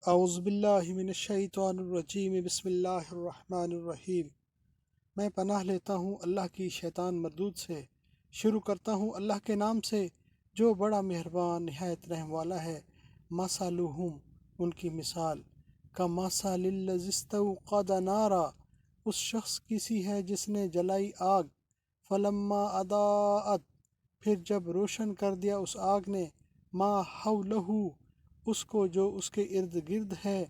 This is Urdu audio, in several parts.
اعوذ باللہ من الشیطان الرجیم بسم اللہ الرحمن الرحیم۔ میں پناہ لیتا ہوں اللہ کی شیطان مردود سے۔ شروع کرتا ہوں اللہ کے نام سے جو بڑا مہربان نہایت رحم والا ہے۔ مثلہم، ان کی مثال، کمثل الذی استوقد نارا، اس شخص کی سی ہے جس نے جلائی آگ، فلما اضاءت، پھر جب روشن کر دیا اس آگ نے، ما حولہ، اس کو جو اس کے ارد گرد ہے،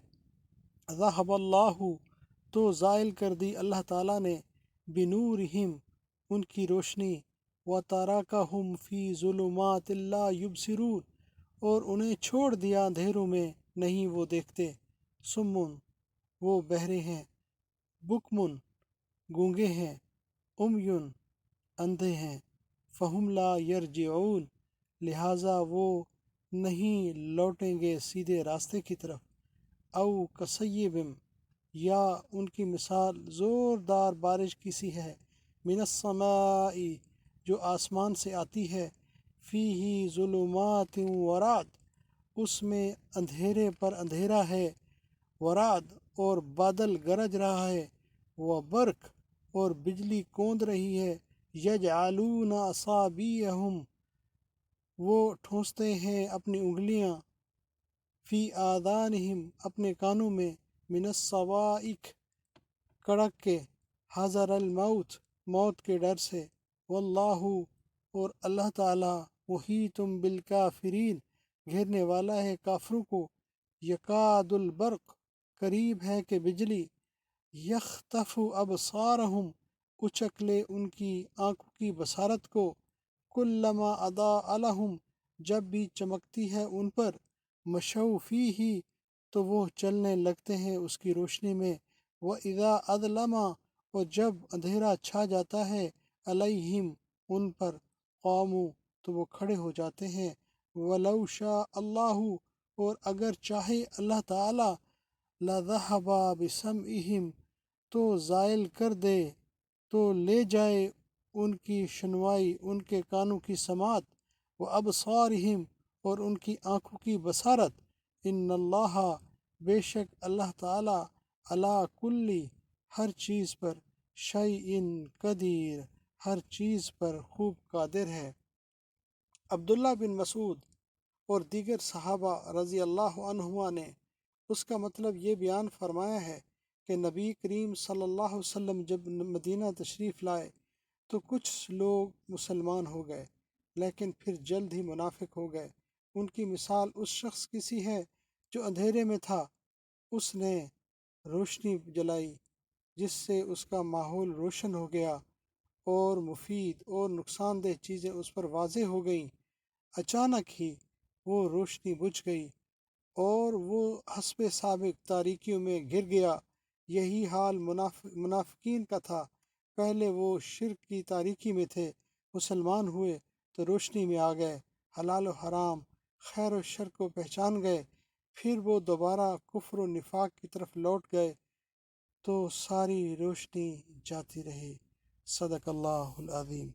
ذہب اللہ، تو زائل کر دی اللہ تعالیٰ نے، بنورہم، ان کی روشنی، وترکہم فی ظلمات لا یبصرون، اور انہیں چھوڑ دیا اندھیروں میں نہیں وہ دیکھتے، سمن، وہ بہرے ہیں، بکمن، گونگے ہیں، امیون، اندھے ہیں، فہم لا یرجعون، لہٰذا وہ نہیں لوٹیں گے سیدھے راستے کی طرف، او کصیبم، یا ان کی مثال زوردار بارش کی سی ہے، من السماء، جو آسمان سے آتی ہے، فیہ ظلمات ورعد، اس میں اندھیرے پر اندھیرا ہے، ورعد، اور بادل گرج رہا ہے، وبرق، اور بجلی کوند رہی ہے، یجعلون اصابعہم، وہ ٹھونستے ہیں اپنی انگلیاں، فی آذانہم، اپنے کانوں میں، من الصواعق، کڑک کے، حذر الموت، موت کے ڈر سے، واللہ، اور اللہ تعالی، محیط بالکافرین، گھیرنے والا ہے کافروں کو، یکاد البرق، قریب ہے کہ بجلی، یخطف ابصارہم، اچک لے ان کی آنکھوں کی بصارت کو، کلما اضاء لہم، جب بھی چمکتی ہے ان پر، مشوا فیہ، تو وہ چلنے لگتے ہیں اس کی روشنی میں، وَإِذَا أَظْلَمَ، اور جب اندھیرا چھا جاتا ہے، علیہم، ان پر، قاموا، تو وہ کھڑے ہو جاتے ہیں، وَلَوْ شَاءَ اللَّهُ، اور اگر چاہے اللہ تعالی، لَذَهَبَ بِسَمْعِهِمْ، تو زائل کر دے، تو لے جائے ان کی شنوائی، ان کے کانوں کی سماعت، وَأَبْصَارِهِمْ، اور ان کی آنکھوں کی بصارت، ان اللہ، بے شک اللہ تعالی، علی کلی، ہر چیز پر، شیء قدیر، ہر چیز پر خوب قادر ہے۔ عبداللہ بن مسعود اور دیگر صحابہ رضی اللہ عنہما نے اس کا مطلب یہ بیان فرمایا ہے کہ نبی کریم صلی اللہ علیہ وسلم جب مدینہ تشریف لائے تو کچھ لوگ مسلمان ہو گئے، لیکن پھر جلد ہی منافق ہو گئے۔ ان کی مثال اس شخص کی سی ہے جو اندھیرے میں تھا، اس نے روشنی جلائی جس سے اس کا ماحول روشن ہو گیا اور مفید اور نقصان دہ چیزیں اس پر واضح ہو گئیں، اچانک ہی وہ روشنی بجھ گئی اور وہ حسب سابق تاریکیوں میں گر گیا۔ یہی حال منافقین کا تھا، پہلے وہ شرک کی تاریکی میں تھے، مسلمان ہوئے تو روشنی میں آ گئے، حلال و حرام، خیر و شر کو پہچان گئے، پھر وہ دوبارہ کفر و نفاق کی طرف لوٹ گئے تو ساری روشنی جاتی رہی۔ صدق اللہ العظیم۔